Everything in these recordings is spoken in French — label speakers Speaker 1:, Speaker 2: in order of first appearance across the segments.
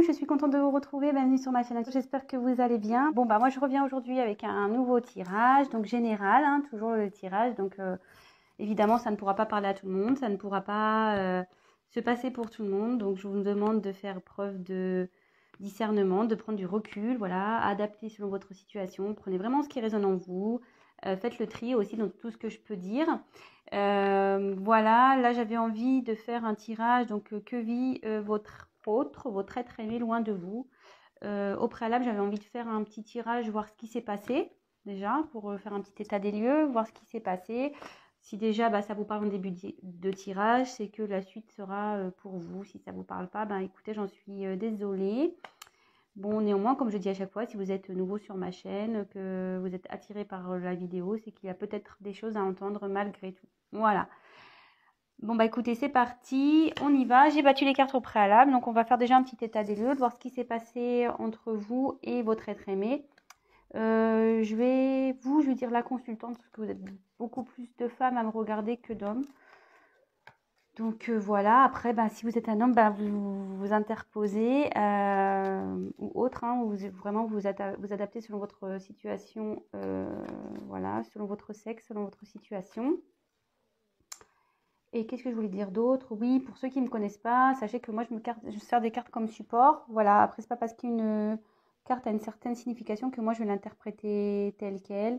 Speaker 1: je suis contente de vous retrouver, bienvenue sur ma chaîne, j'espère que vous allez bien. Bon bah moi je reviens aujourd'hui avec un nouveau tirage, donc général, hein, toujours le tirage, donc évidemment ça ne pourra pas parler à tout le monde, ça ne pourra pas se passer pour tout le monde, donc je vous demande de faire preuve de discernement, de prendre du recul, voilà, adapter selon votre situation, prenez vraiment ce qui résonne en vous, faites le tri aussi dans tout ce que je peux dire. Voilà, là j'avais envie de faire un tirage, donc que vit votre être aimé loin de vous. Au préalable, j'avais envie de faire un petit tirage, voir ce qui s'est passé, déjà, pour faire un petit état des lieux, voir ce qui s'est passé. Si déjà bah, ça vous parle en début de tirage, c'est que la suite sera pour vous. Si ça ne vous parle pas, ben écoutez, j'en suis désolée. Bon, néanmoins, comme je dis à chaque fois, si vous êtes nouveau sur ma chaîne, que vous êtes attiré par la vidéo, c'est qu'il y a peut-être des choses à entendre malgré tout. Voilà. Bon, bah écoutez, c'est parti, on y va. J'ai battu les cartes au préalable, donc on va faire déjà un petit état des lieux, de voir ce qui s'est passé entre vous et votre être aimé. Je vais dire la consultante, parce que vous êtes beaucoup plus de femmes à me regarder que d'hommes. Donc voilà, après, ben, si vous êtes un homme, ben, vous interposez ou autre, hein, vous adaptez selon votre situation, voilà, selon votre sexe, selon votre situation. Et qu'est-ce que je voulais dire d'autre? Oui, pour ceux qui ne me connaissent pas, sachez que moi, je sers des cartes comme support. Voilà, après, c'est pas parce qu'une carte a une certaine signification que moi, je vais l'interpréter telle qu'elle.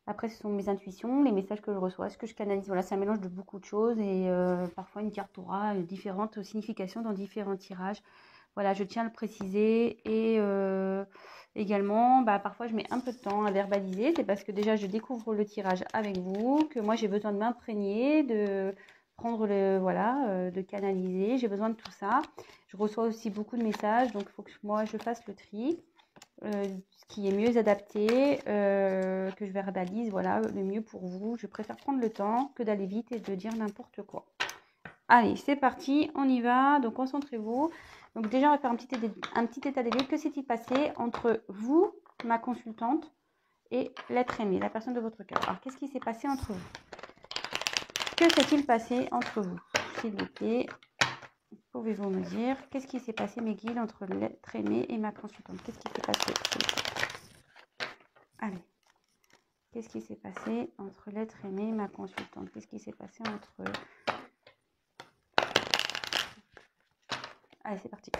Speaker 1: Après, ce sont mes intuitions, les messages que je reçois, ce que je canalise. Voilà, c'est un mélange de beaucoup de choses et parfois une carte aura différentes significations dans différents tirages. Voilà, je tiens à le préciser et également, bah, parfois je mets un peu de temps à verbaliser. C'est parce que déjà, je découvre le tirage avec vous, que moi j'ai besoin de m'imprégner, de prendre de canaliser. J'ai besoin de tout ça. Je reçois aussi beaucoup de messages, donc il faut que moi je fasse le tri. Ce qui est mieux adapté, que je verbalise, voilà, le mieux pour vous. Je préfère prendre le temps que d'aller vite et de dire n'importe quoi. Allez, c'est parti, on y va. Donc, concentrez-vous. Donc, déjà, on va faire un petit état des lieux. Que s'est-il passé entre vous, ma consultante, et l'être aimé, la personne de votre cœur? Alors, qu'est-ce qui s'est passé entre vous? Que s'est-il passé entre vous? S'il vous plaît, pouvez-vous me dire qu'est-ce qui s'est passé, mes guides, entre l'être aimé et ma consultante? Qu'est-ce qui s'est passé? Allez. Qu'est-ce qui s'est passé entre l'être aimé et ma consultante? Qu'est-ce qui s'est passé entre eux? Allez, c'est parti.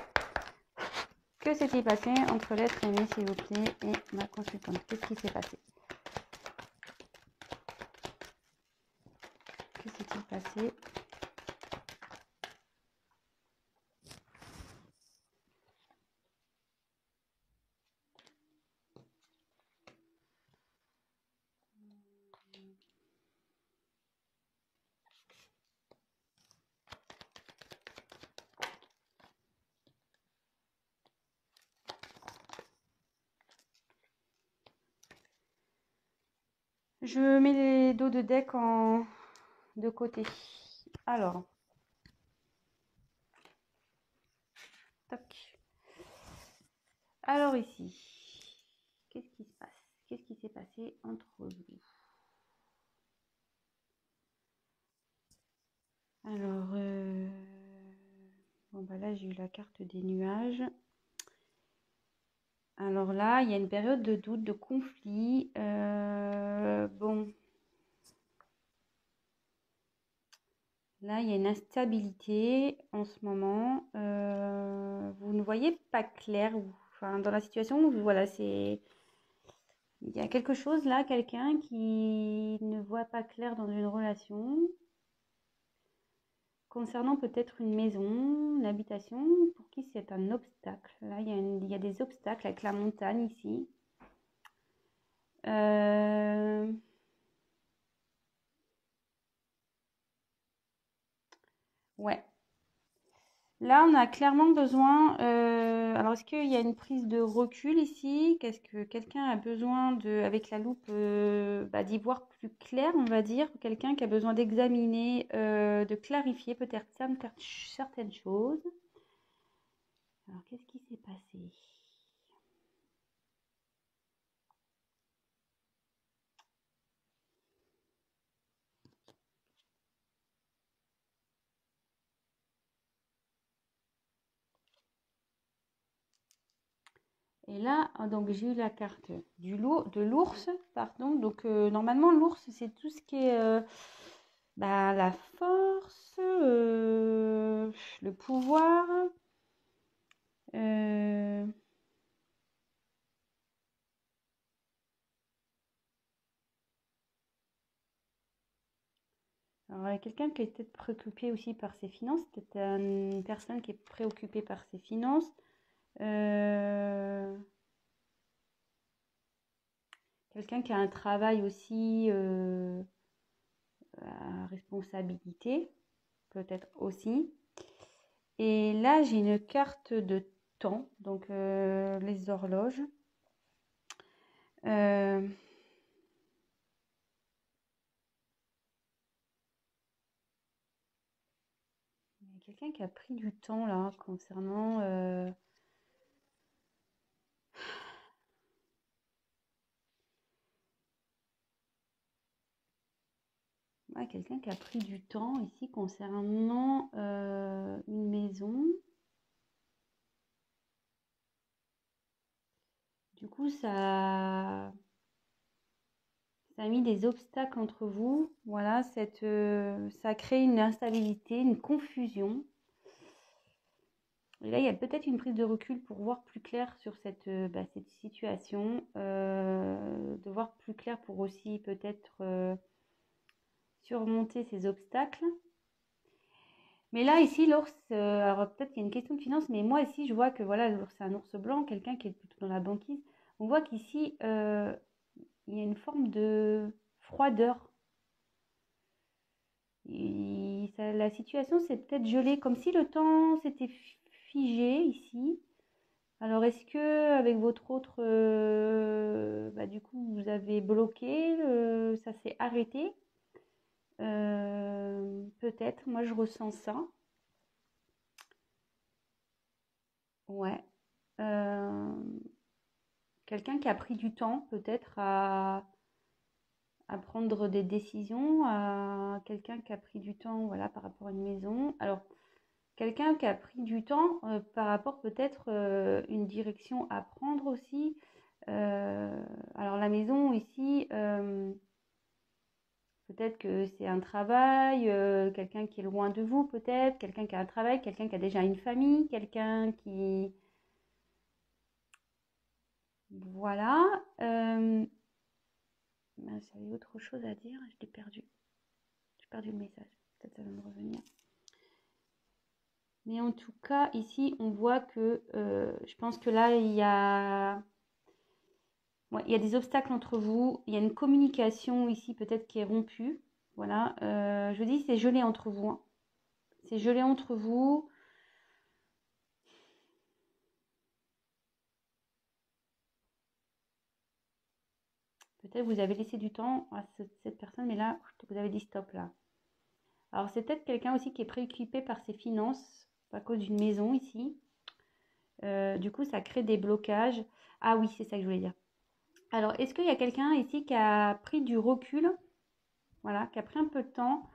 Speaker 1: Que s'est-il passé entre l'être aimé, s'il vous plaît, et ma consultante? Qu'est-ce qui s'est passé? Que s'est-il passé? Je mets les dos de deck de côté. Alors, toc. Alors ici, qu'est-ce qui se passe? Qu'est-ce qui s'est passé entre vous? Alors, bon bah là j'ai eu la carte des nuages. Alors là, il y a une période de doute, de conflit. Bon, là, il y a une instabilité en ce moment. Vous ne voyez pas clair. Enfin, dans la situation, voilà, c'est... Il y a quelque chose là, quelqu'un qui ne voit pas clair dans une relation. Concernant peut-être une maison, une habitation, pour qui c'est un obstacle. Là, il y a des obstacles avec la montagne ici. Ouais. Là, on a clairement besoin. Alors, est-ce qu'il y a une prise de recul ici? Qu'est-ce que quelqu'un a besoin de, avec la loupe, d'y voir plus clair, on va dire. Quelqu'un qui a besoin d'examiner, de clarifier peut-être certaines choses. Alors, qu'est-ce qui s'est passé? Et là, donc j'ai eu la carte de l'ours, pardon. Donc normalement, l'ours, c'est tout ce qui est bah, la force, le pouvoir. euh, Alors, il y a quelqu'un qui est peut-être préoccupé aussi par ses finances, peut-être une personne qui est préoccupée par ses finances. Euh, Quelqu'un qui a un travail aussi à responsabilité, peut-être aussi. Et là, j'ai une carte de temps, donc les horloges. Euh, il y a quelqu'un qui a pris du temps là concernant ouais, quelqu'un qui a pris du temps ici concernant une maison. Du coup, ça a mis des obstacles entre vous. Voilà, ça crée une instabilité, une confusion. Et là, il y a peut-être une prise de recul pour voir plus clair sur cette situation, de voir plus clair pour aussi peut-être surmonter ces obstacles. Mais là, ici, l'ours, alors peut-être qu'il y a une question de finance, mais moi ici, je vois que voilà, l'ours, c'est un ours blanc, quelqu'un qui est plutôt dans la banquise. On voit qu'ici, il y a une forme de froideur. La situation s'est peut-être gelée, comme si le temps s'était figé ici. Alors, est-ce que avec votre autre, bah, du coup, vous avez bloqué, ça s'est arrêté? Peut-être, moi je ressens ça. Ouais. Euh, Quelqu'un qui a pris du temps, peut-être, à prendre des décisions, à quelqu'un qui a pris du temps, voilà, par rapport à une maison. Alors, quelqu'un qui a pris du temps par rapport peut-être une direction à prendre aussi. Euh, alors la maison ici, peut-être que c'est un travail, quelqu'un qui est loin de vous peut-être, quelqu'un qui a un travail, quelqu'un qui a déjà une famille, quelqu'un qui... Voilà. J'avais autre chose à dire, je l'ai perdu. J'ai perdu le message. Peut-être ça va me revenir. Mais en tout cas, ici, on voit que je pense que là, ouais, il y a des obstacles entre vous. Il y a une communication ici peut-être qui est rompue. Voilà. Je dis, c'est gelé entre vous. Hein. C'est gelé entre vous. Peut-être vous avez laissé du temps à cette personne, mais là, vous avez dit stop là. Alors, c'est peut-être quelqu'un aussi qui est préoccupé par ses finances à cause d'une maison ici. Du coup, ça crée des blocages. Ah oui, c'est ça que je voulais dire. Alors, est-ce qu'il y a quelqu'un ici qui a pris du recul? Voilà, qui a pris un peu de temps,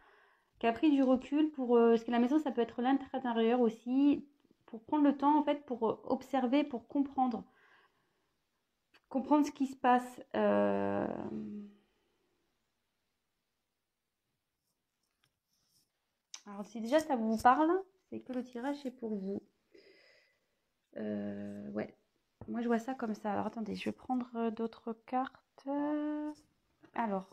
Speaker 1: qui a pris du recul pour... parce que la maison, ça peut être l'intérieur aussi, pour prendre le temps, en fait, pour observer, pour comprendre. Comprendre ce qui se passe. Alors, si déjà ça vous parle, c'est que le tirage est pour vous. Ouais. Moi, je vois ça comme ça. Alors, attendez, je vais prendre d'autres cartes. Alors,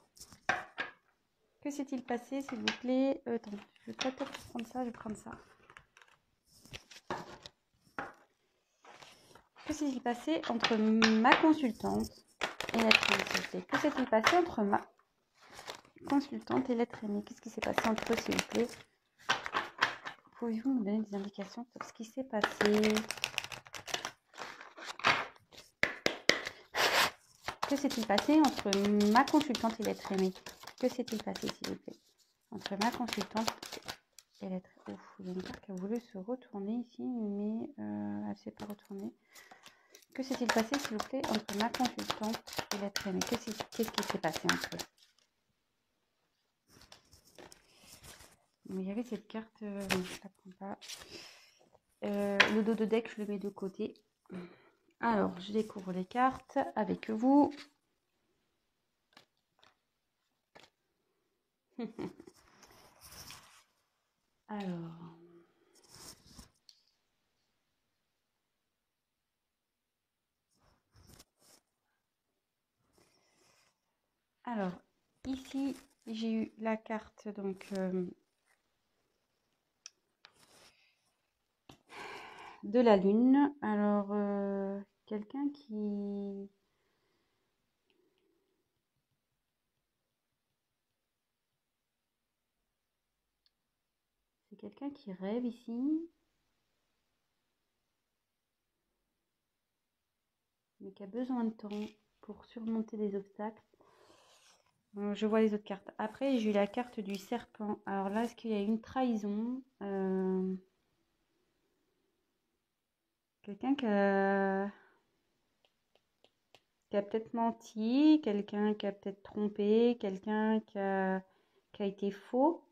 Speaker 1: que s'est-il passé, s'il vous plaît? Attends, je vais peut-être prendre ça, je vais prendre ça. Que s'est-il passé entre ma consultante et l'être aimé, s'il vous plaît? Que s'est-il passé entre ma consultante et l'être aimé? Qu'est-ce qui s'est passé entre eux, s'il vous plaît? Pouvez-vous me donner des indications sur ce qui s'est passé? Que s'est-il passé entre ma consultante et l'être aimé? Que s'est-il passé, s'il vous plaît? Entre ma consultante et l'être... Ouf, il y a une carte qui a voulu se retourner ici, mais elle ne s'est pas retournée. Que s'est-il passé, s'il vous plaît, entre ma consultante et l'être aimé? Qu'est-ce qui s'est passé entre eux? Il y avait cette carte, je ne la prends pas. Le dos de deck, je le mets de côté. Alors, je découvre les cartes avec vous. Alors, ici, j'ai eu la carte donc de la lune. Alors, quelqu'un qui... C'est quelqu'un qui rêve ici, mais qui a besoin de temps pour surmonter des obstacles. Je vois les autres cartes. Après, j'ai eu la carte du serpent. Alors là, est-ce qu'il y a une trahison? Quelqu'un qui a peut-être menti, quelqu'un qui a peut-être trompé, quelqu'un qui a été faux.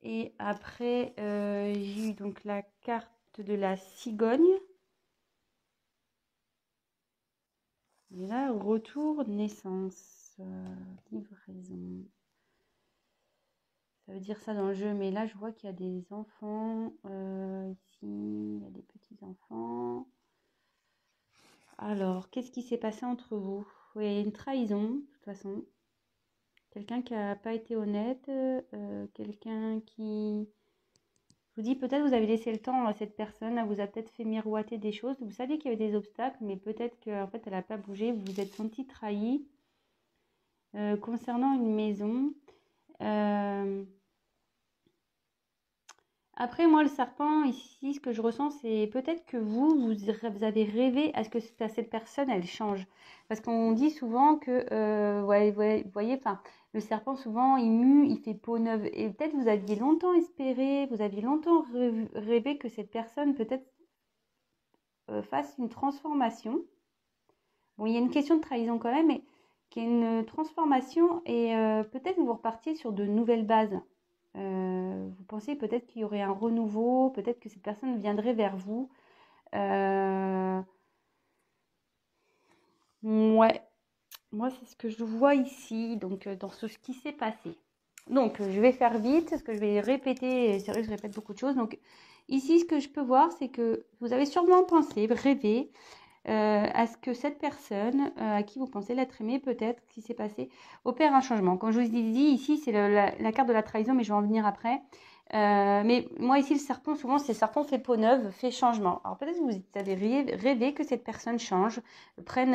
Speaker 1: Et après, j'ai eu donc la carte de la cigogne. Et là, retour, naissance, livraison. Ça veut dire ça dans le jeu, mais là, je vois qu'il y a des enfants. Ici, il y a des petits-enfants. Alors, qu'est-ce qui s'est passé entre vous? Oui, il y a une trahison, de toute façon. Quelqu'un qui n'a pas été honnête, quelqu'un qui... Je vous dis, peut-être vous avez laissé le temps à cette personne, elle vous a peut-être fait miroiter des choses. Vous saviez qu'il y avait des obstacles, mais peut-être qu'en fait, elle n'a pas bougé. Vous vous êtes senti trahi. Concernant une maison, après, moi, le serpent, ici, ce que je ressens, c'est peut-être que vous avez rêvé à ce que cette personne, elle change. Parce qu'on dit souvent que, vous voyez, enfin, le serpent, souvent, il mue, il fait peau neuve. Et peut-être vous aviez longtemps espéré, vous aviez longtemps rêvé que cette personne, peut-être, fasse une transformation. Bon, il y a une question de trahison quand même, mais qu'il y ait une transformation et peut-être que vous repartiez sur de nouvelles bases. Vous pensez peut-être qu'il y aurait un renouveau, peut-être que cette personne viendrait vers vous. Ouais, moi c'est ce que je vois ici, donc dans ce qui s'est passé. Donc je vais faire vite, parce que je vais répéter, c'est vrai que je répète beaucoup de choses. Donc ici, ce que je peux voir, c'est que vous avez sûrement pensé, rêvé, à ce que cette personne à qui vous pensez l'être aimé, peut-être, qui s'est passé, opère un changement. Comme je vous ai dit, ici, c'est la carte de la trahison, mais je vais en venir après. Mais moi, ici, le serpent, souvent, c'est serpent fait peau neuve, fait changement. Alors peut-être que vous avez rêvé que cette personne change, prenne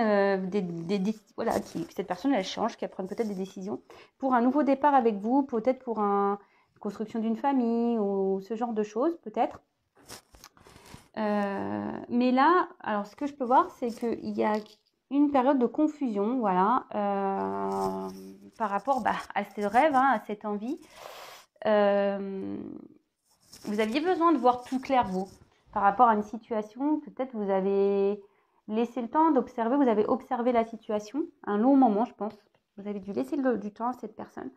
Speaker 1: voilà, que cette personne, elle change, qu'elle prenne peut-être des décisions pour un nouveau départ avec vous, peut-être pour une construction d'une famille ou ce genre de choses, peut-être. Mais là, alors ce que je peux voir, c'est qu'il y a une période de confusion, voilà, par rapport à ce rêve, hein, à cette envie. Vous aviez besoin de voir tout clair, vous, par rapport à une situation. Peut-être vous avez laissé le temps d'observer, vous avez observé la situation, un long moment, je pense. Vous avez dû laisser du temps à cette personne.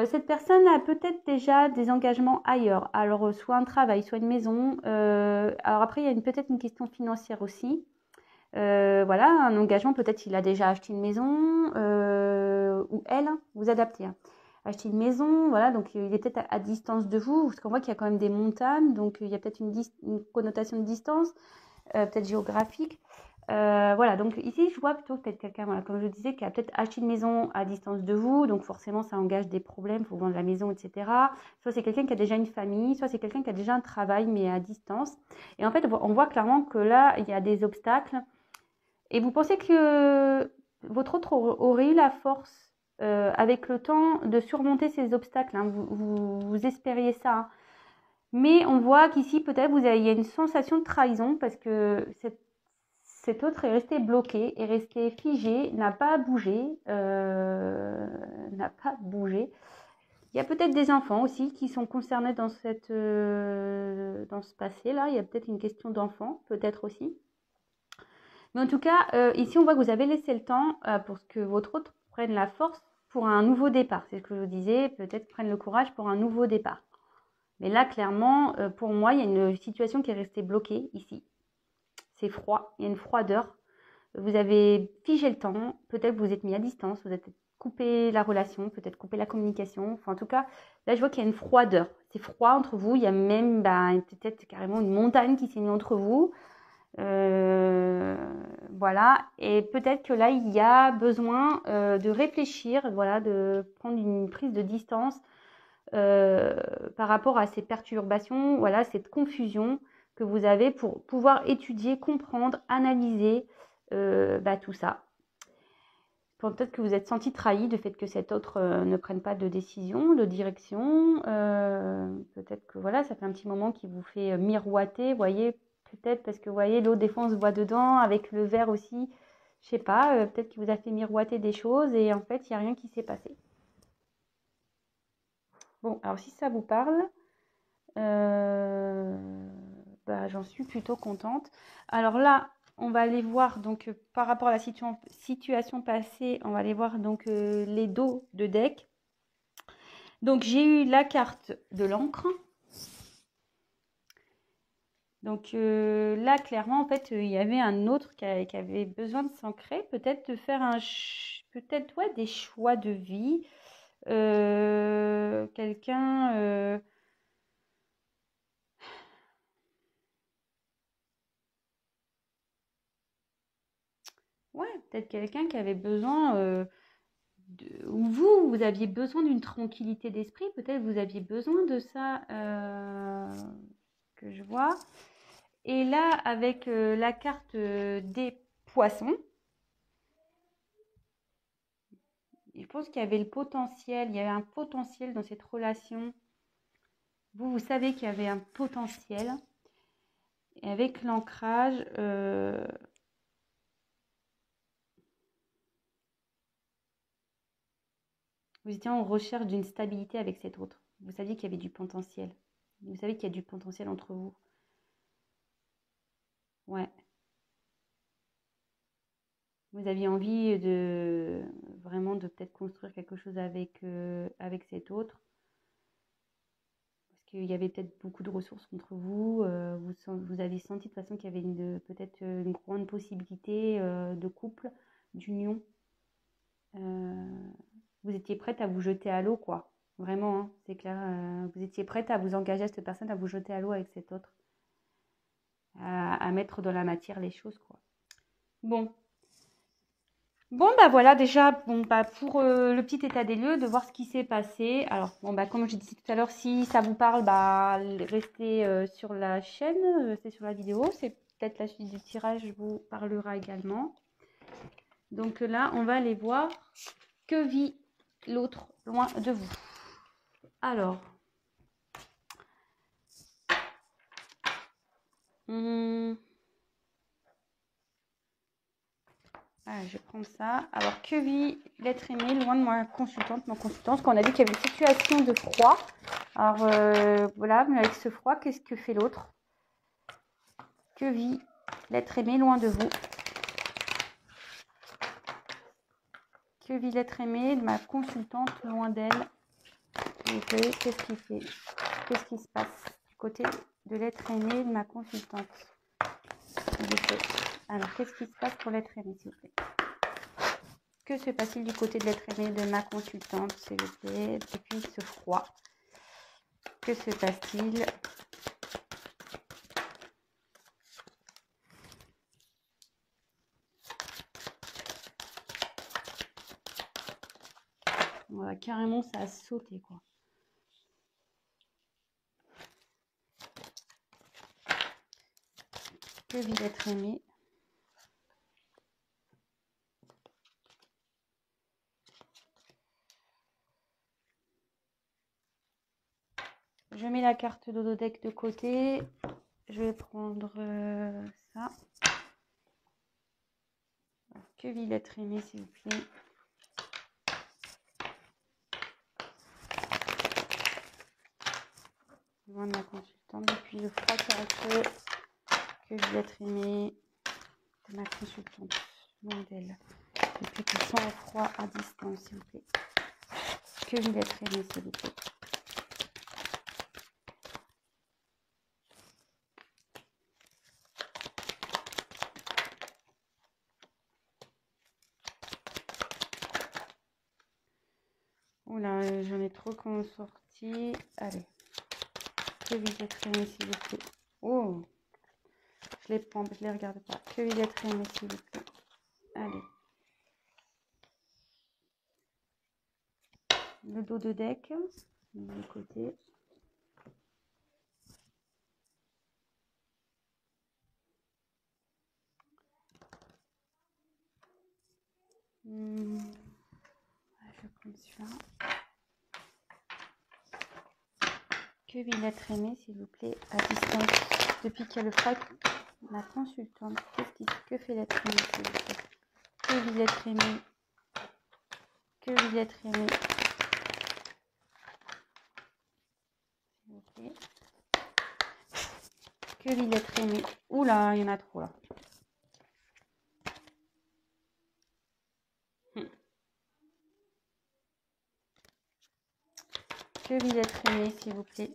Speaker 1: Cette personne a peut-être déjà des engagements ailleurs, alors soit un travail, soit une maison. Alors après, il y a peut-être une question financière aussi. Voilà, un engagement, peut-être il a déjà acheté une maison, ou elle, vous adaptez. Hein. Acheter une maison, voilà, donc il est peut-être à distance de vous, parce qu'on voit qu'il y a quand même des montagnes, donc il y a peut-être une connotation de distance, peut-être géographique. Voilà, donc ici, je vois plutôt peut-être quelqu'un, voilà, comme je disais, qui a peut-être acheté une maison à distance de vous, donc forcément, ça engage des problèmes, il faut vendre la maison, etc. Soit c'est quelqu'un qui a déjà une famille, soit c'est quelqu'un qui a déjà un travail, mais à distance. Et en fait, on voit clairement que là, il y a des obstacles. Et vous pensez que votre autre aurait eu la force, avec le temps, de surmonter ces obstacles, hein. Vous espériez ça, hein. Mais on voit qu'ici, peut-être, il y a une sensation de trahison parce que cet autre est resté bloqué, est resté figé, n'a pas bougé, n'a pas bougé. Il y a peut-être des enfants aussi qui sont concernés dans ce passé-là. Il y a peut-être une question d'enfant, peut-être aussi. Mais en tout cas, ici, on voit que vous avez laissé le temps pour que votre autre prenne la force pour un nouveau départ. C'est ce que je vous disais, peut-être prenne le courage pour un nouveau départ. Mais là, clairement, pour moi, il y a une situation qui est restée bloquée ici. C'est froid, il y a une froideur. Vous avez figé le temps, peut-être que vous êtes mis à distance, vous êtes coupé la relation, peut-être coupé la communication. Enfin, en tout cas, là, je vois qu'il y a une froideur. C'est froid entre vous. Il y a même peut-être carrément une montagne qui s'est mise entre vous. Voilà. Et peut-être que là, il y a besoin de réfléchir, voilà, de prendre une prise de distance par rapport à ces perturbations, voilà, cette confusion que vous avez pour pouvoir étudier, comprendre, analyser tout ça. Peut-être que vous êtes senti trahi du fait que cet autre ne prenne pas de décision, de direction. Peut-être que voilà, ça fait un petit moment qu'il vous fait miroiter, voyez, peut-être parce que vous voyez, l'eau des fois on se voit dedans, avec le verre aussi, je sais pas, peut-être qu'il vous a fait miroiter des choses et en fait, il n'y a rien qui s'est passé. Bon, alors si ça vous parle, j'en suis plutôt contente. Alors là, on va aller voir donc par rapport à la situation passée, on va aller voir donc les dos de deck. Donc j'ai eu la carte de l'encre. Donc là, clairement, en fait, il y avait un autre qui avait besoin de s'ancrer, peut-être de faire peut-être ouais, des choix de vie. Quelqu'un ouais, peut-être quelqu'un qui avait besoin ou vous aviez besoin d'une tranquillité d'esprit, peut-être vous aviez besoin de ça que je vois. Et là, avec la carte des poissons, je pense qu'il y avait le potentiel, il y avait un potentiel dans cette relation. Vous savez qu'il y avait un potentiel. Et avec l'ancrage, vous étiez en recherche d'une stabilité avec cet autre. Vous saviez qu'il y avait du potentiel. Vous savez qu'il y a du potentiel entre vous. Ouais. Vous aviez envie de vraiment de peut-être construire quelque chose avec cet autre. Parce qu'il y avait peut-être beaucoup de ressources contre vous. Vous avez senti de toute façon qu'il y avait peut-être une grande possibilité de couple, d'union. Vous étiez prête à vous jeter à l'eau, quoi. Vraiment, hein, c'est clair. Vous étiez prête à vous engager à cette personne, à vous jeter à l'eau avec cet autre. À mettre dans la matière les choses, quoi. Bon. Bon, voilà, déjà, pour le petit état des lieux, de voir ce qui s'est passé. Alors, comme je disais tout à l'heure, si ça vous parle, restez sur la chaîne, restez sur la vidéo. C'est peut-être la suite du tirage vous parlera également. Donc là, on va aller voir que vit l'autre loin de vous. Alors, je vais prendre ça. Alors, que vit l'être aimé loin de ma consultante, parce qu'on a dit qu'il y avait une situation de froid. Alors, voilà, mais avec ce froid, qu'est-ce que fait l'autre? Que vit l'être aimé loin de vous? Que vit l'être aimé de ma consultante loin d'elle? Qu'est-ce qu'il fait? Qu'est-ce qui se passe du côté de l'être aimé de ma consultante? Alors, qu'est-ce qui se passe pour l'être aimé, s'il vous plaît? Que se passe-t-il du côté de l'être aimé de ma consultante, s'il vous plaît, depuis ce froid? Que se passe-t-il? Voilà, carrément, ça a sauté, quoi. Que vit l'être aimé? Je mets la carte d'Ododeck de côté. Je vais prendre ça. Que vit l'être aimé, s'il vous plaît? Loin de ma consultante depuis le froid caractère. Que vit l'être aimé de ma consultante, loin d'elle, depuis qu'il sent le froid à distance, s'il vous plaît. Que vit l'être aimé, s'il vous plaît? Oula, j'en ai trop qui ont sorti. Allez. Que vite aimé, s'il vous plaît. Oh, je les prends, je les regarde pas. Que vite aimé, s'il vous plaît. Allez. Le dos de deck, de côté. Je vais prendre celui-là. Que Villette aimé, s'il vous plaît, à distance. Depuis qu'il y a le frac, la consultante. Que fait l'être aimé, s'il vous plaît. Que Villette aimé. Que Villette aimé. S'il vous plaît. Que Villette aimé. Oula, il y en a trop là. Que Villette aimé, s'il vous plaît.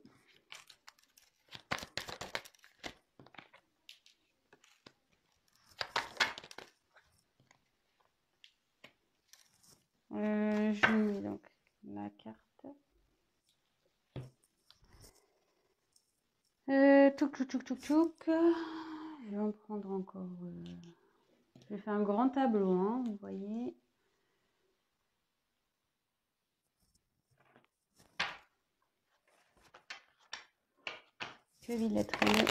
Speaker 1: Je mets donc la carte. Tchouk. Je vais en prendre encore. Je vais faire un grand tableau, hein, vous voyez. Que Villette aimé,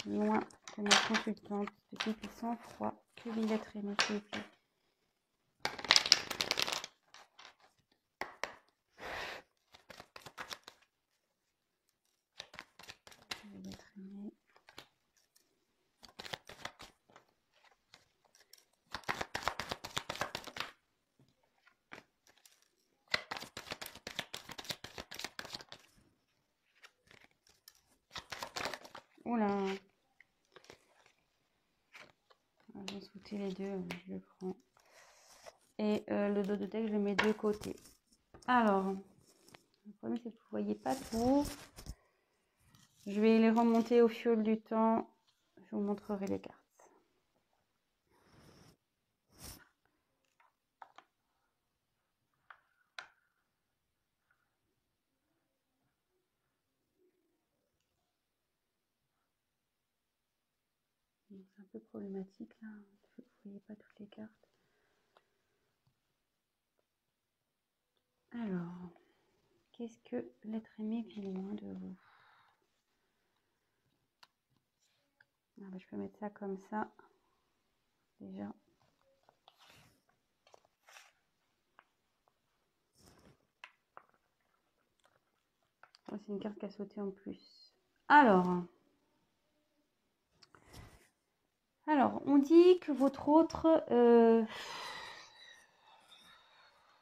Speaker 1: loin de ma consultante, petit et sans froid. Que Villette aimé, s'il vous plaît. Oula. Je vais sauter les deux, je le prends. Et le dos de deck, je le mets de côté. Alors, le problème c'est que vous ne voyez pas tout. Je vais les remonter au fil du temps. Je vous montrerai les cartes. C'est un peu problématique là. Vous ne voyez pas toutes les cartes. Alors, qu'est-ce que l'être aimé vit loin de vous? Ah bah, je peux mettre ça comme ça. Déjà. Oh, c'est une carte qui a sauté en plus. Alors, on dit que votre autre...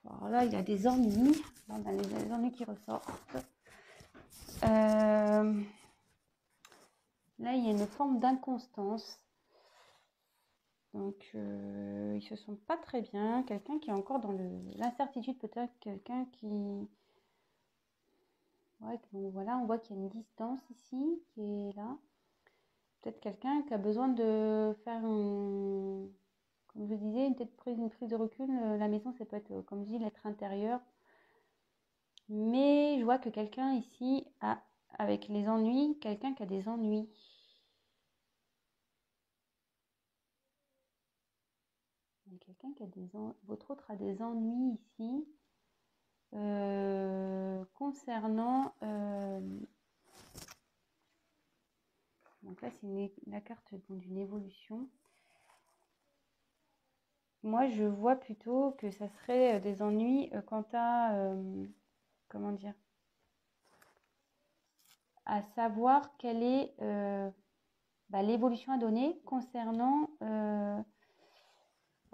Speaker 1: alors là, il y a des ennuis. On a les ennuis qui ressortent. Là, il y a une forme d'inconstance. Donc, ils se sentent pas très bien. Quelqu'un qui est encore dans l'incertitude, peut-être quelqu'un qui... Ouais, bon, voilà, on voit qu'il y a une distance ici qui est là. Peut-être quelqu'un qui a besoin de faire comme je disais, une prise de recul. La maison, ça peut être, comme je dis, l'être intérieur. Mais je vois que quelqu'un ici a, avec les ennuis, quelqu'un qui a des ennuis. Quelqu'un qui a des ennuis. Votre autre a des ennuis ici. Concernant... donc là, c'est la carte d'une évolution. Moi, je vois plutôt que ça serait des ennuis quant à... comment dire? À savoir quelle est l'évolution à donner concernant...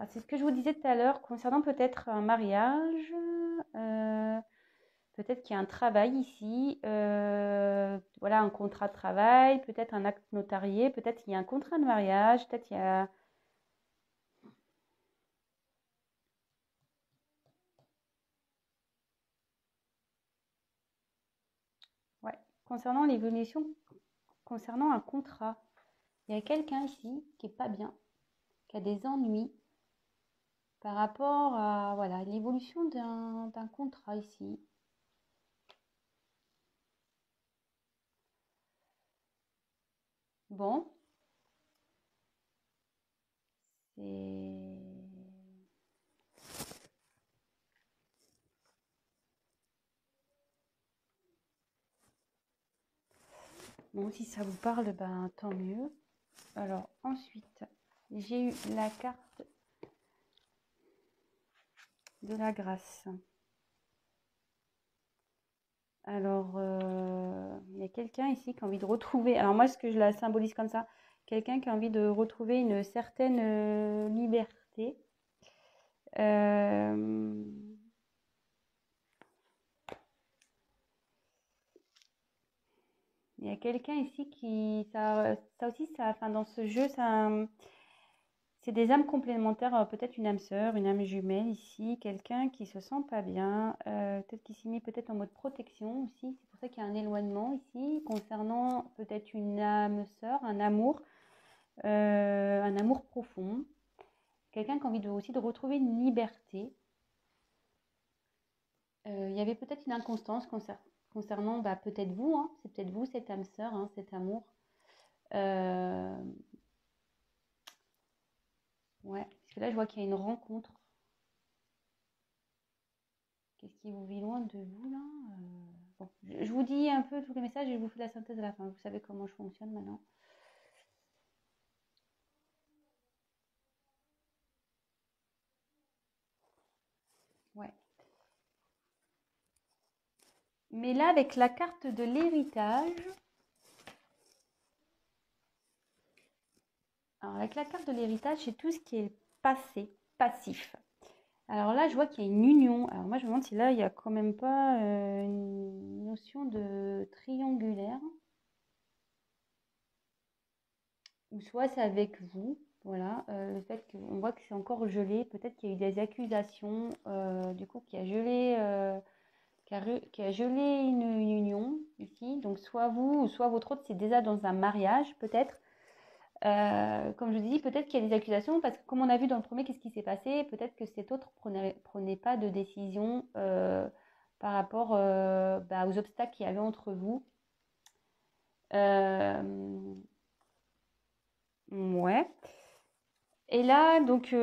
Speaker 1: c'est ce que je vous disais tout à l'heure, concernant peut-être un mariage, peut-être qu'il y a un travail ici, voilà, un contrat de travail, peut-être un acte notarié, peut-être il y a un contrat de mariage, peut-être il y a... Ouais, concernant l'évolution, concernant un contrat, il y a quelqu'un ici qui n'est pas bien, qui a des ennuis, par rapport à voilà, l'évolution d'un contrat ici. Bon, c'est... Bon, si ça vous parle, ben tant mieux. Alors ensuite, j'ai eu la carte de la grâce. Alors, il y a quelqu'un ici qui a envie de retrouver, alors moi ce que je la symbolise comme ça, quelqu'un qui a envie de retrouver une certaine liberté. Il y a quelqu'un ici qui, ça aussi, ça, enfin dans ce jeu, ça, c'est des âmes complémentaires, peut-être une âme sœur, une âme jumelle ici, quelqu'un qui se sent pas bien, peut-être qui s'est mis peut-être en mode protection aussi. C'est pour ça qu'il y a un éloignement ici concernant peut-être une âme sœur, un amour profond. Quelqu'un qui a envie aussi de retrouver une liberté. Il y avait peut-être une inconstance concernant bah, peut-être vous, hein, c'est peut-être vous cette âme sœur, hein, cet amour. Ouais, parce que là je vois qu'il y a une rencontre. Qu'est-ce qui vous vit loin de vous là? Bon, je vous dis un peu tous les messages et je vous fais la synthèse à la fin. Vous savez comment je fonctionne maintenant. Ouais. Mais là, avec la carte de l'héritage, alors avec la carte de l'héritage, c'est tout ce qui est passé, passif. Alors là, je vois qu'il y a une union. Alors moi, je me demande si là, il n'y a quand même pas une notion de triangulaire. Ou soit c'est avec vous. Voilà, le fait qu'on voit que c'est encore gelé. Peut-être qu'il y a eu des accusations, du coup, qui a gelé une union ici. Donc soit vous, ou soit votre autre, c'est déjà dans un mariage, peut-être. Comme je dis, peut-être qu'il y a des accusations, parce que comme on a vu dans le premier, qu'est-ce qui s'est passé? Peut-être que cet autre prenait pas de décision par rapport bah, aux obstacles qu'il y avait entre vous. Ouais. Et là, donc,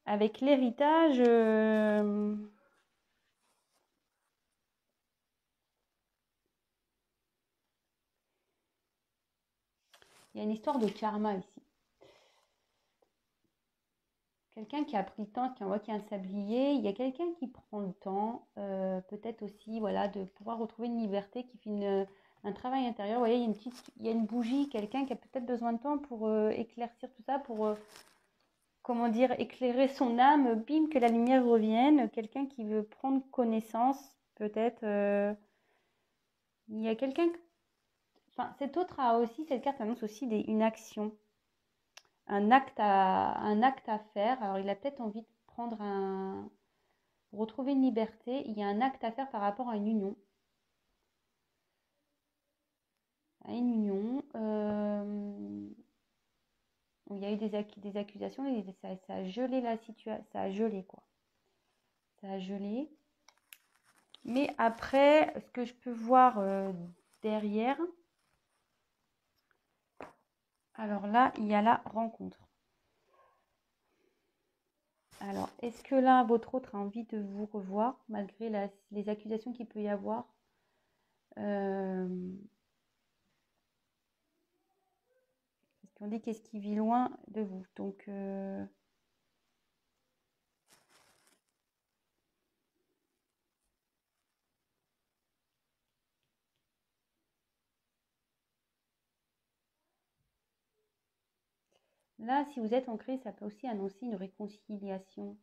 Speaker 1: avec l'héritage, il y a une histoire de karma ici. Quelqu'un qui a pris le temps, qui envoie un sablier. Il y a quelqu'un qui prend le temps, peut-être aussi, voilà, de pouvoir retrouver une liberté, qui fait un travail intérieur. Vous voyez, il y a une bougie, quelqu'un qui a peut-être besoin de temps pour éclaircir tout ça, pour, comment dire, éclairer son âme, bim, que la lumière revienne. Quelqu'un qui veut prendre connaissance, peut-être. Il y a quelqu'un, enfin, cet autre a aussi, cette carte annonce aussi une action. Un acte à faire. Alors, il a peut-être envie de retrouver une liberté. Il y a un acte à faire par rapport à une union. À une union. Où il y a eu des accusations et ça a gelé la situation. Ça a gelé, quoi. Ça a gelé. Mais après, ce que je peux voir derrière, alors là, il y a la rencontre. Alors, est-ce que là, votre autre a envie de vous revoir, malgré les accusations qu'il peut y avoir? Parce qu'on dit qu'est-ce qui vit loin de vous. Donc, là, si vous êtes en crise, ça peut aussi annoncer une réconciliation.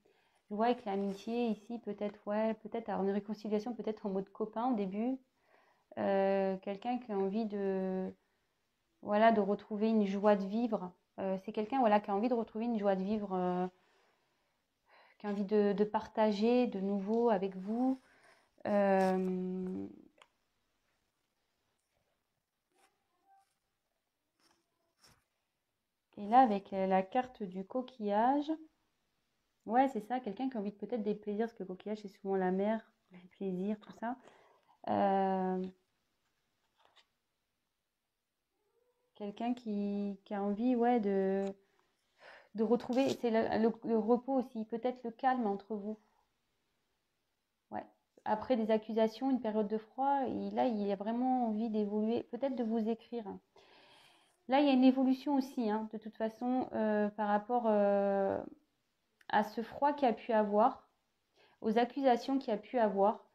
Speaker 1: Je vois avec l'amitié ici, peut-être, ouais, peut-être avoir une réconciliation, peut-être en mode copain au début. Quelqu'un qui a envie voilà, de retrouver une joie de vivre. C'est quelqu'un, voilà, qui a envie de retrouver une joie de vivre, qui a envie de partager de nouveau avec vous. Et là, avec la carte du coquillage, ouais, c'est ça, quelqu'un qui a envie de peut-être des plaisirs, parce que le coquillage, c'est souvent la mer, les plaisirs, tout ça. Quelqu'un qui a envie, ouais, de retrouver, c'est le repos aussi, peut-être le calme entre vous. Ouais. Après des accusations, une période de froid, là, il a vraiment envie d'évoluer, peut-être de vous écrire. Là, il y a une évolution aussi, hein, de toute façon, par rapport à ce froid qu'il a pu avoir, aux accusations qu'il a pu avoir.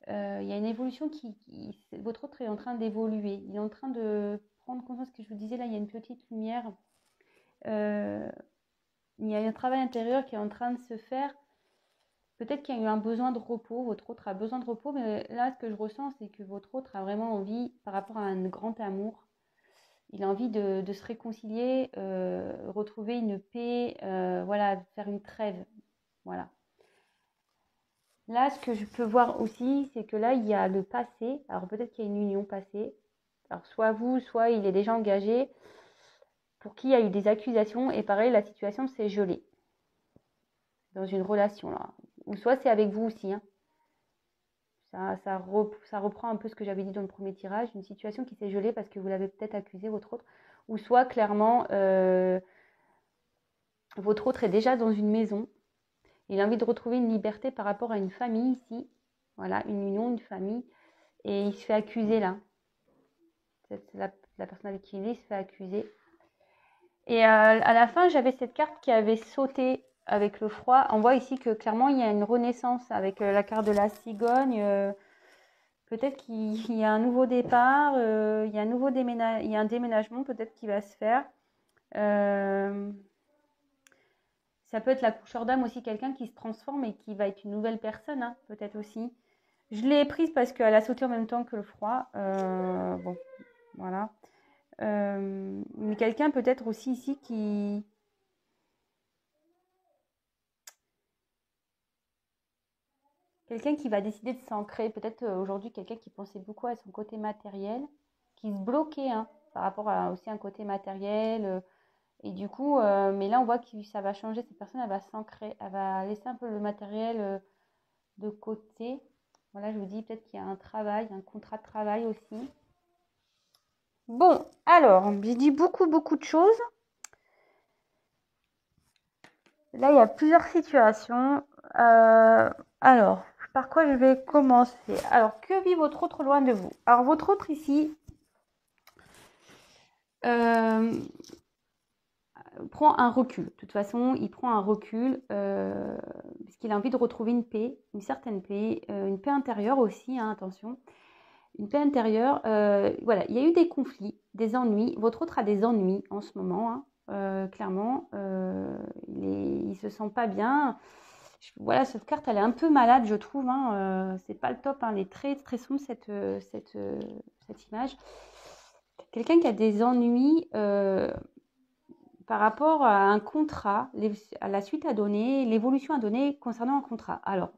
Speaker 1: Il y a une évolution votre autre est en train d'évoluer. Il est en train de prendre conscience, que je vous disais, là, il y a une petite lumière. Il y a un travail intérieur qui est en train de se faire. Peut-être qu'il y a eu un besoin de repos, votre autre a besoin de repos, mais là, ce que je ressens, c'est que votre autre a vraiment envie, par rapport à un grand amour, il a envie de se réconcilier, retrouver une paix, voilà, faire une trêve. Voilà. Là, ce que je peux voir aussi, c'est que là, il y a le passé. Alors, peut-être qu'il y a une union passée. Alors, soit vous, soit il est déjà engagé, pour qui il y a eu des accusations. Et pareil, la situation s'est gelée dans une relation, là. Ou soit c'est avec vous aussi, hein. Ça reprend un peu ce que j'avais dit dans le premier tirage. Une situation qui s'est gelée parce que vous l'avez peut-être accusé, votre autre. Ou soit, clairement, votre autre est déjà dans une maison. Il a envie de retrouver une liberté par rapport à une famille ici. Voilà, une union, une famille. Et il se fait accuser là. C'est la personne avec qui il est, il se fait accuser. Et à la fin, j'avais cette carte qui avait sauté avec le froid. On voit ici que clairement, il y a une renaissance avec la carte de la cigogne. Peut-être qu'il y a un nouveau départ, il y a un déménagement peut-être qui va se faire. Ça peut être la coucheur d'âme aussi, quelqu'un qui se transforme et qui va être une nouvelle personne, hein, peut-être aussi. Je l'ai prise parce qu'elle a sauté en même temps que le froid. Bon, voilà. Mais quelqu'un peut-être aussi ici qui... Quelqu'un qui va décider de s'ancrer. Peut-être aujourd'hui, quelqu'un qui pensait beaucoup à son côté matériel, qui se bloquait, hein, par rapport à aussi un côté matériel. Et du coup, mais là, on voit que ça va changer. Cette personne, elle va s'ancrer. Elle va laisser un peu le matériel de côté. Voilà, je vous dis peut-être qu'il y a un travail, un contrat de travail aussi. Bon, alors, j'ai dit beaucoup de choses. Là, il y a plusieurs situations. Alors, par quoi je vais commencer? Alors, que vit votre autre loin de vous? Alors, votre autre ici prend un recul. De toute façon, il prend un recul parce qu'il a envie de retrouver une paix, une certaine paix, une paix intérieure aussi, hein, attention. Une paix intérieure. Voilà, il y a eu des conflits, des ennuis. Votre autre a des ennuis en ce moment, hein, clairement. Il ne se sent pas bien. Voilà, cette carte, elle est un peu malade, je trouve. Hein. C'est pas le top. Hein. Elle est très, très sombre, cette image. Quelqu'un qui a des ennuis par rapport à un contrat, à la suite à donner, l'évolution à donner concernant un contrat. Alors,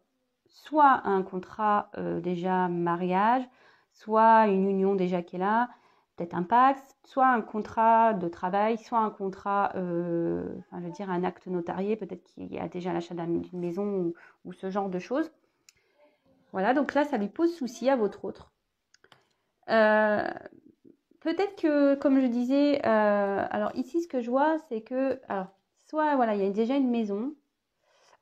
Speaker 1: soit un contrat déjà mariage, soit une union déjà qui est là, peut-être un pacte, soit un contrat de travail, soit un contrat, enfin, je veux dire un acte notarié, peut-être qu'il y a déjà l'achat d'une maison ou ce genre de choses. Voilà, donc là, ça lui pose souci à votre autre. Peut-être que, comme je disais, alors ici, ce que je vois, c'est que, alors, soit, voilà, il y a déjà une maison,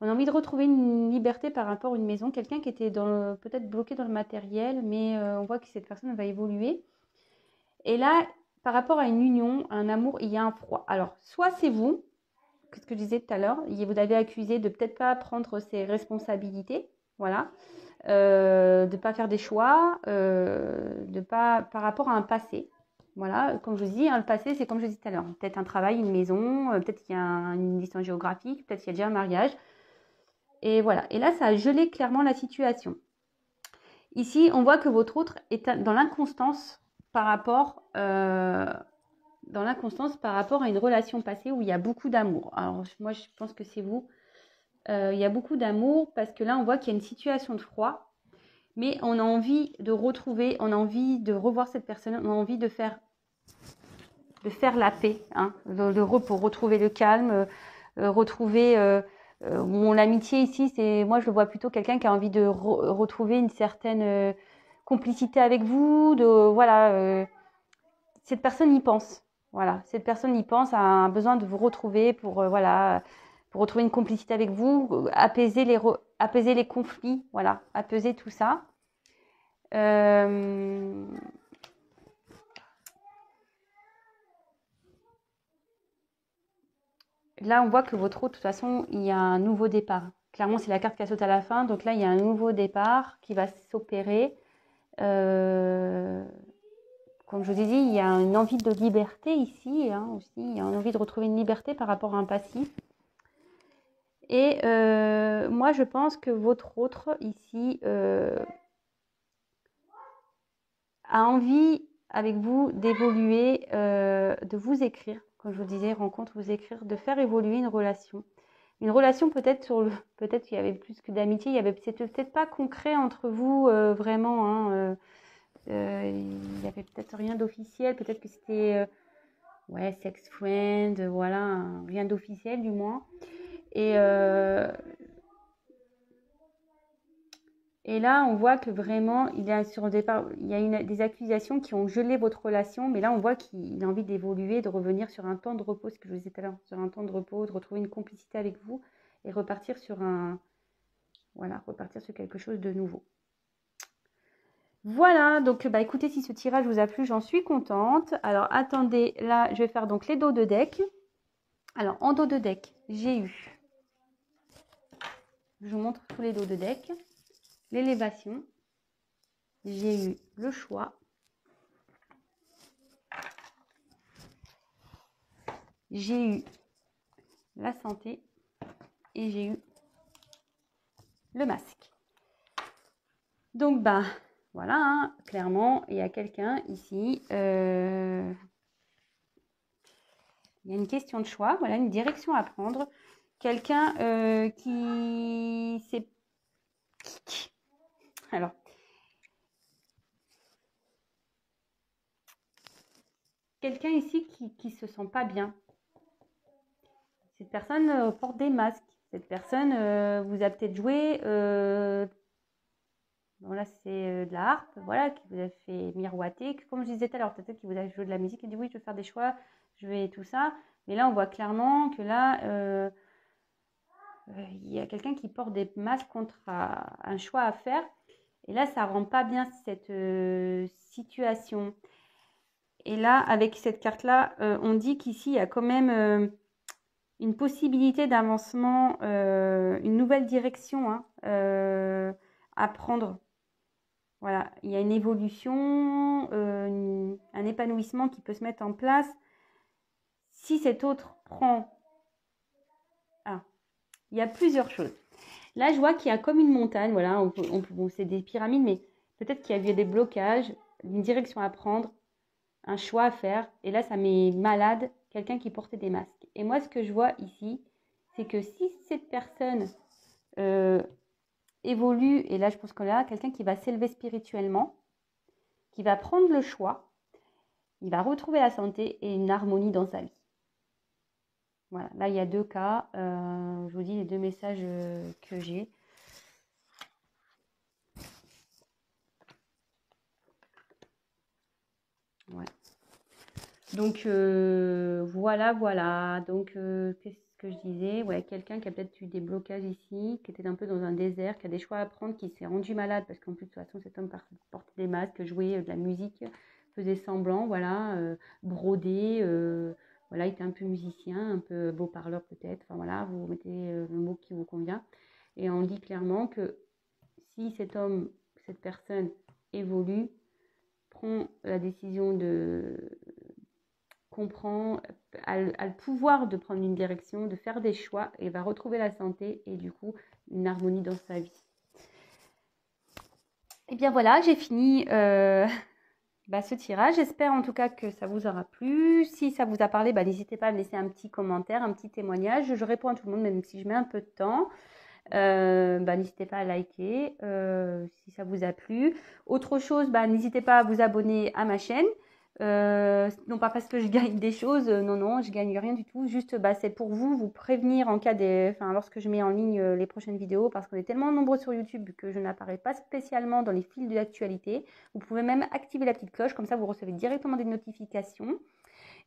Speaker 1: on a envie de retrouver une liberté par rapport à une maison, quelqu'un qui était peut-être bloqué dans le matériel, mais on voit que cette personne va évoluer. Et là, par rapport à une union, un amour, il y a un froid. Alors, soit c'est vous, ce que je disais tout à l'heure, vous avez accusé de peut-être pas prendre ses responsabilités, voilà, de ne pas faire des choix, de pas, par rapport à un passé. Voilà, comme je vous dis, hein, le passé, c'est comme je disais tout à l'heure. Peut-être un travail, une maison, peut-être qu'il y a une distance géographique, peut-être qu'il y a déjà un mariage. Et voilà. Et là, ça a gelé clairement la situation. Ici, on voit que votre autre est dans l'inconstance par rapport, à une relation passée où il y a beaucoup d'amour. Alors, moi, je pense que c'est vous. Il y a beaucoup d'amour parce que là, on voit qu'il y a une situation de froid. Mais on a envie de retrouver, on a envie de revoir cette personne, on a envie de faire de faire la paix, hein, le repos, retrouver le calme, retrouver mon amitié ici, moi je le vois plutôt quelqu'un qui a envie de retrouver une certaine complicité avec vous, voilà, cette personne y pense. Voilà, cette personne y pense, a un besoin de vous retrouver voilà, pour retrouver une complicité avec vous, apaiser les conflits, voilà, apaiser tout ça. Là, on voit que votre eau, de toute façon, il y a un nouveau départ. Clairement, c'est la carte qui saute à la fin. Donc là, il y a un nouveau départ qui va s'opérer. Comme je vous ai dit, il y a une envie de liberté ici, hein, aussi. Il y a une envie de retrouver une liberté par rapport à un passif. Et moi, je pense que votre autre ici a envie avec vous d'évoluer, de vous écrire, comme je vous disais, rencontre, vous écrire, de faire évoluer une relation. Une relation peut-être peut-être qu'il y avait plus que d'amitié, c'était peut-être pas concret entre vous vraiment, hein, il y avait peut-être rien d'officiel, peut-être que c'était ouais, sex friend, voilà, rien d'officiel du moins. Et là, on voit que vraiment, il y a sur le départ, il y a des accusations qui ont gelé votre relation, mais là, on voit qu'il a envie d'évoluer, de revenir sur un temps de repos, ce que je vous disais tout à l'heure, sur un temps de repos, de retrouver une complicité avec vous et repartir sur repartir sur quelque chose de nouveau. Voilà, donc bah écoutez, si ce tirage vous a plu, j'en suis contente. Alors attendez, là, je vais faire donc les dos de deck. Alors en dos de deck, j'ai eu, je vous montre tous les dos de deck. L'élévation, j'ai eu le choix, j'ai eu la santé et j'ai eu le masque. Donc bah voilà, hein, clairement, il y a quelqu'un ici, il y a une question de choix, voilà, une direction à prendre. Quelqu'un qui s'est... Alors, quelqu'un ici qui se sent pas bien. Cette personne porte des masques. Cette personne vous a peut-être joué, bon là c'est de la harpe, voilà, qui vous a fait miroiter. Comme je disais tout à l'heure, peut-être qu'il vous a joué de la musique et dit oui, je vais faire des choix, je vais tout ça. Mais là, on voit clairement que là, il y a quelqu'un qui porte des masques contre un choix à faire. Et là, ça rend pas bien cette situation. Et là, avec cette carte-là, on dit qu'ici, il y a quand même une possibilité d'avancement, une nouvelle direction hein, à prendre. Voilà, il y a une évolution, un épanouissement qui peut se mettre en place. Si cet autre prend... Ah, il y a plusieurs choses. Là, je vois qu'il y a comme une montagne, voilà, bon, c'est des pyramides, mais peut-être qu'il y a des blocages, une direction à prendre, un choix à faire. Et là, ça met malade quelqu'un qui portait des masques. Et moi, ce que je vois ici, c'est que si cette personne évolue, et là, je pense qu'on a quelqu'un qui va s'élever spirituellement, qui va prendre le choix, il va retrouver la santé et une harmonie dans sa vie. Voilà, là, il y a deux cas. Je vous dis les deux messages que j'ai. Ouais. Donc, voilà. Donc, qu'est-ce que je disais? Ouais, quelqu'un qui a peut-être eu des blocages ici, qui était un peu dans un désert, qui a des choix à prendre, qui s'est rendu malade, parce qu'en plus, de toute façon, cet homme portait des masques, jouait de la musique, faisait semblant, voilà, brodé, voilà, il était un peu musicien, un peu beau parleur peut-être, enfin voilà, vous mettez le mot qui vous convient. Et on dit clairement que si cet homme, cette personne évolue, prend la décision comprend, a le pouvoir de prendre une direction, de faire des choix et va retrouver la santé et du coup une harmonie dans sa vie. Et bien voilà, j'ai fini ce tirage. J'espère en tout cas que ça vous aura plu. Si ça vous a parlé, n'hésitez pas à me laisser un petit commentaire, un petit témoignage. Je réponds à tout le monde, même si je mets un peu de temps. N'hésitez pas à liker si ça vous a plu. Autre chose, n'hésitez pas à vous abonner à ma chaîne. Non pas parce que je gagne des choses, non, non, je gagne rien du tout. Juste, bah, c'est pour vous prévenir en cas enfin, lorsque je mets en ligne les prochaines vidéos, parce qu'on est tellement nombreux sur YouTube que je n'apparais pas spécialement dans les fils de l'actualité. Vous pouvez même activer la petite cloche, comme ça vous recevez directement des notifications.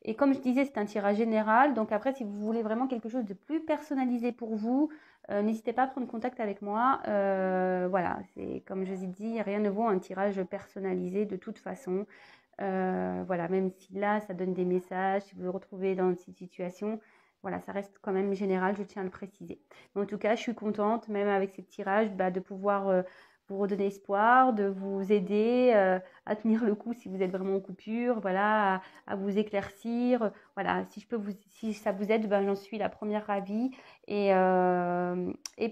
Speaker 1: Et comme je disais, c'est un tirage général. Donc après, si vous voulez vraiment quelque chose de plus personnalisé pour vous, n'hésitez pas à prendre contact avec moi. Voilà, c'est comme je vous ai dit, rien ne vaut un tirage personnalisé de toute façon. Voilà, même si là, ça donne des messages, si vous vous retrouvez dans cette situation, voilà, ça reste quand même général, je tiens à le préciser. Mais en tout cas, je suis contente, même avec ces tirages, bah, de pouvoir vous redonner espoir, de vous aider à tenir le coup si vous êtes vraiment en coupure, voilà, à vous éclaircir. Voilà, si je peux si ça vous aide, ben, j'en suis la première ravie. Et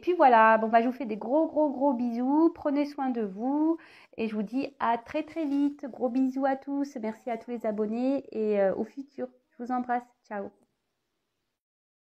Speaker 1: puis voilà, bon, bah, je vous fais des gros, gros, gros bisous. Prenez soin de vous. Et je vous dis à très très vite. Gros bisous à tous. Merci à tous les abonnés et au futur. Je vous embrasse. Ciao.